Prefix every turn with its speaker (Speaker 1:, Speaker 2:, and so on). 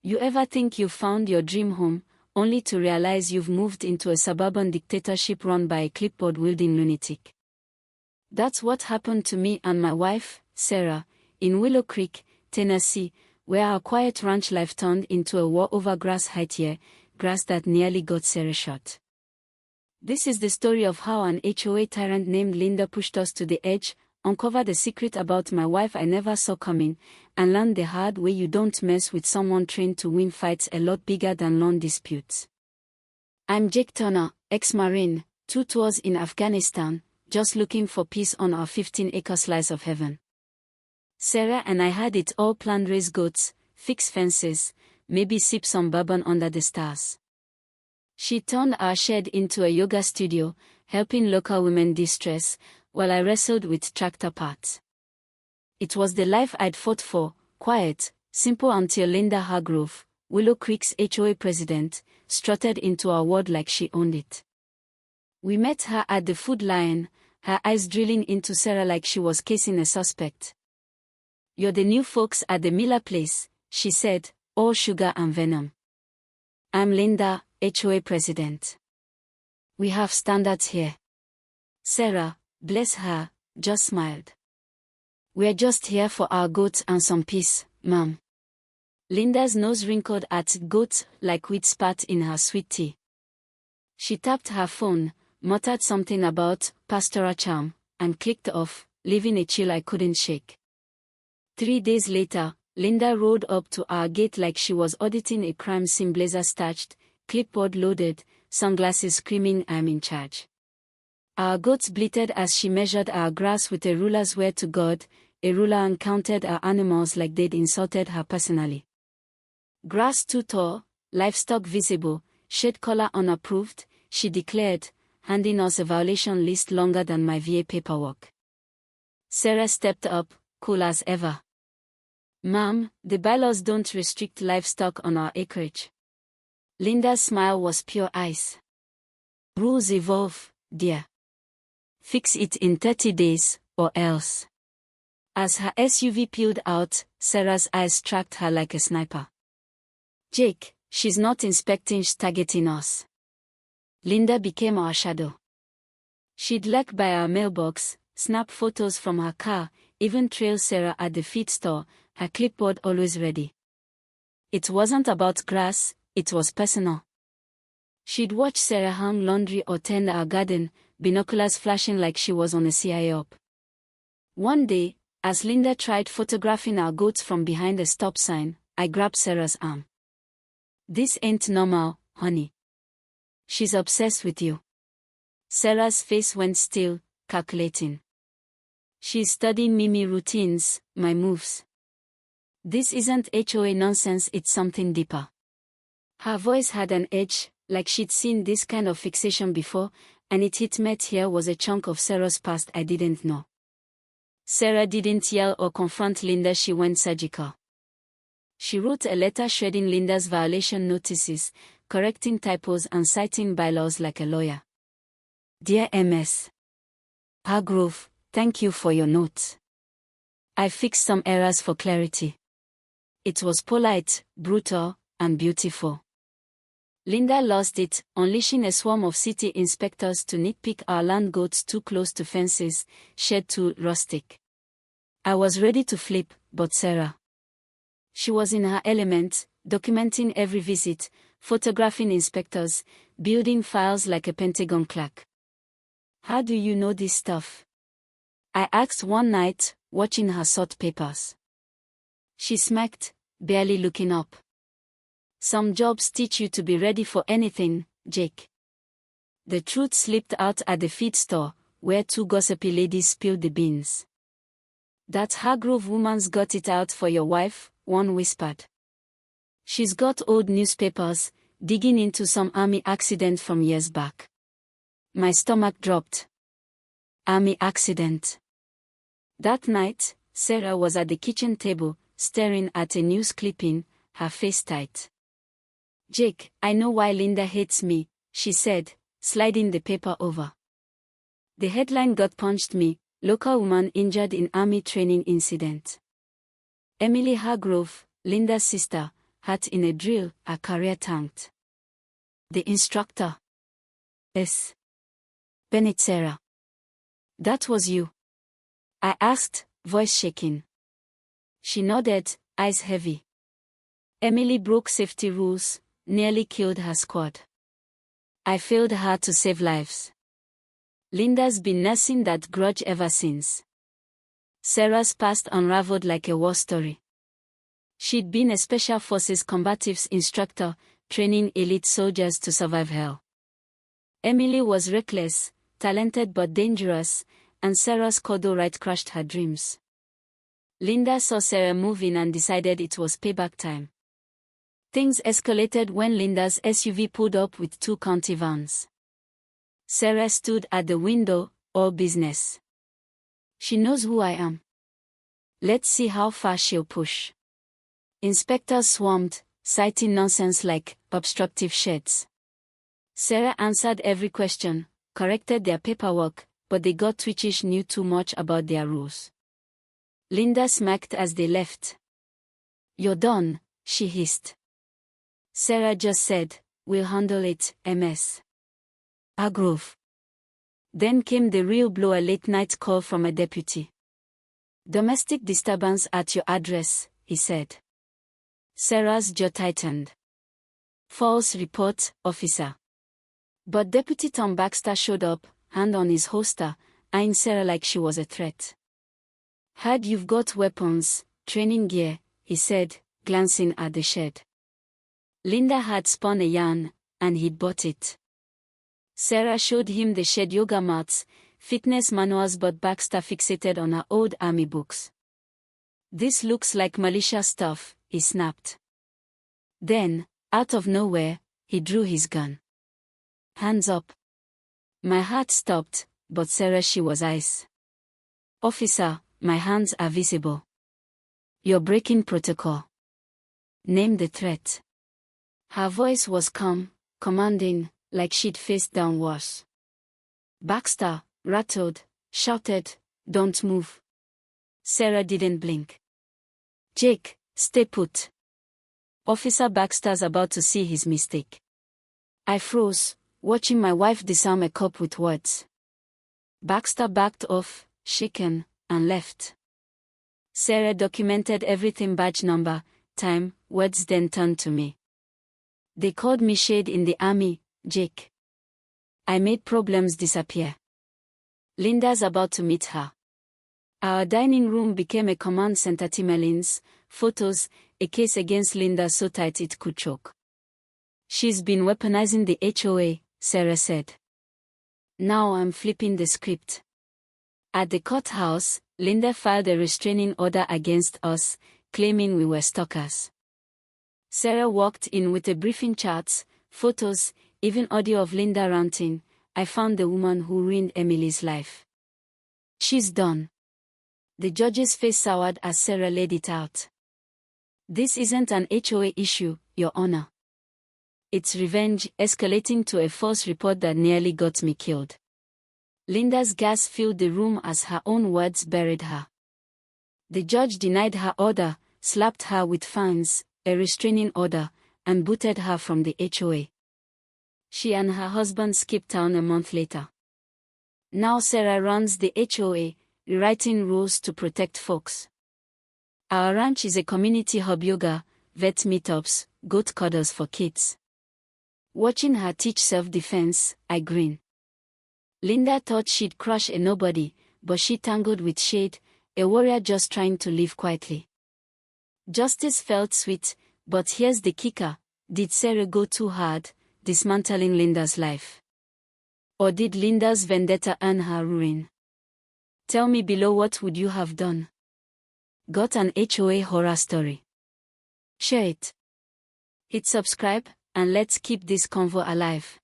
Speaker 1: You ever think you've found your dream home, only to realize you've moved into a suburban dictatorship run by a clipboard-wielding lunatic? That's what happened to me and my wife, Sarah, in Willow Creek, Tennessee, where our quiet ranch life turned into a war over grass height here, grass that nearly got Sarah shot. This is the story of how an HOA tyrant named Linda pushed us to the edge, uncovered the secret about my wife I never saw coming, and learned the hard way you don't mess with someone trained to win fights a lot bigger than lawn disputes. I'm Jake Turner, ex-Marine, 2 tours in Afghanistan, just looking for peace on our 15-acre slice of heaven. Sarah and I had it all planned: raise goats, fix fences, maybe sip some bourbon under the stars. She turned our shed into a yoga studio, helping local women de-stress, while I wrestled with tractor parts. It was the life I'd fought for, quiet, simple, until Linda Hargrove, Willow Creek's HOA president, strutted into our ward like she owned it. We met her at the Food Lion, her eyes drilling into Sarah like she was casing a suspect. "You're the new folks at the Miller place," she said, all sugar and venom. "I'm Linda, HOA president. We have standards here." Sarah, bless her, just smiled. "We're just here for our goats and some peace, ma'am." Linda's nose wrinkled at goats like we'd spat in her sweet tea. She tapped her phone, muttered something about pastoral charm, and clicked off, leaving a chill I couldn't shake. 3 days later, Linda rode up to our gate like she was auditing a crime scene, blazer starched, clipboard loaded, sunglasses screaming, "I'm in charge." Our goats bleated as she measured our grass with a ruler. Swear to God, a ruler, and counted our animals like they'd insulted her personally. "Grass too tall, livestock visible, shade color unapproved," she declared, handing us a violation list longer than my VA paperwork. Sarah stepped up, cool as ever. "Ma'am, the bylaws don't restrict livestock on our acreage." Linda's smile was pure ice. "Rules evolve, dear. Fix it in 30 days, or else." As her SUV peeled out, Sarah's eyes tracked her like a sniper. "Jake, she's not inspecting, she's targeting us." Linda became our shadow. She'd lurk by our mailbox, snap photos from her car, even trail Sarah at the feed store, her clipboard always ready. It wasn't about grass, it was personal. She'd watch Sarah hang laundry or tend our garden, binoculars flashing like she was on a CIA op. One day, as Linda tried photographing our goats from behind a stop sign, I grabbed Sarah's arm. "This ain't normal, honey. She's obsessed with you." Sarah's face went still, calculating. "She's studying Mimi routines, my moves. This isn't HOA nonsense, it's something deeper." Her voice had an edge, like she'd seen this kind of fixation before, and it hit me. Here was a chunk of Sarah's past I didn't know. Sarah didn't yell or confront Linda, she went surgical. She wrote a letter shredding Linda's violation notices, correcting typos and citing bylaws like a lawyer. "Dear Ms. Hargrove, thank you for your note. I fixed some errors for clarity." It was polite, brutal, and beautiful. Linda lost it, unleashing a swarm of city inspectors to nitpick our land: goats too close to fences, shed too rustic. I was ready to flip, but Sarah. She was in her element, documenting every visit, photographing inspectors, building files like a Pentagon clerk. "How do you know this stuff?" I asked one night, watching her sort papers. She smirked, barely looking up. "Some jobs teach you to be ready for anything, Jake." The truth slipped out at the feed store, where 2 gossipy ladies spilled the beans. "That Hargrove woman's got it out for your wife," one whispered. "She's got old newspapers, digging into some army accident from years back." My stomach dropped. Army accident. That night, Sarah was at the kitchen table, staring at a news clipping, her face tight. "Jake, I know why Linda hates me," she said, sliding the paper over. The headline gut punched me: "Local woman injured in army training incident." Emily Hargrove, Linda's sister, hat in a drill, a career tanked. The instructor. S. Bennett. Sarah. That was you? I asked, voice shaking. She nodded, eyes heavy. Emily broke safety rules, nearly killed her squad. I failed her to save lives. Linda's been nursing that grudge ever since. Sarah's past unraveled like a war story. She'd been a Special Forces combatives instructor, training elite soldiers to survive hell. Emily was reckless, talented but dangerous, and Sarah's Cordo ride crushed her dreams. Linda saw Sarah move in and decided it was payback time. Things escalated when Linda's SUV pulled up with 2 county vans. Sarah stood at the window, all business. She knows who I am. Let's see how far she'll push. Inspectors swarmed, citing nonsense like obstructive sheds. Sarah answered every question, corrected their paperwork, but they got twitchish, knew too much about their rules. Linda smacked as they left. You're done, she hissed. Sarah just said, we'll handle it, MS. Agrove. Then came the real blow, a late-night call from a deputy. Domestic disturbance at your address, he said. Sarah's jaw tightened. False report, officer. But Deputy Tom Baxter showed up, hand on his holster, eyeing Sarah like she was a threat. Heard you've got weapons, training gear, he said, glancing at the shed. Linda had spun a yarn, and he'd bought it. Sarah showed him the shed, yoga mats, fitness manuals, but Baxter fixated on her old army books. This looks like militia stuff, he snapped. Then, out of nowhere, he drew his gun. Hands up. My heart stopped, but Sarah, she was ice. Officer, my hands are visible. You're breaking protocol. Name the threat. Her voice was calm, commanding, like she'd faced down worse. Baxter, rattled, shouted, don't move. Sarah didn't blink. Jake, stay put. Officer Baxter's about to see his mistake. I froze, watching my wife disarm a cop with words. Baxter backed off, shaken, and left. Sarah documented everything, badge number, time, words, then turned to me. They called me shade in the army, Jake. I made problems disappear. Linda's about to meet her. Our dining room became a command center. Timelines, photos, a case against Linda so tight it could choke. She's been weaponizing the HOA, Sarah said. Now I'm flipping the script. At the courthouse, Linda filed a restraining order against us, claiming we were stalkers. Sarah walked in with the briefing charts, photos, even audio of Linda ranting, I found the woman who ruined Emily's life. She's done. The judge's face soured as Sarah laid it out. This isn't an HOA issue, Your Honor. It's revenge, escalating to a false report that nearly got me killed. Linda's gas filled the room as her own words buried her. The judge denied her order, slapped her with fines, a restraining order, and booted her from the HOA. She and her husband skipped town a month later. Now Sarah runs the HOA, rewriting rules to protect folks. Our ranch is a community hub, yoga, vet meetups, goat cuddles for kids. Watching her teach self-defense, I grin. Linda thought she'd crush a nobody, but she tangled with Shade, a warrior just trying to live quietly. Justice felt sweet, but here's the kicker, did Sarah go too hard, dismantling Linda's life? Or did Linda's vendetta earn her ruin? Tell me below, what would you have done? Got an HOA horror story? Share it. Hit subscribe, and let's keep this convo alive.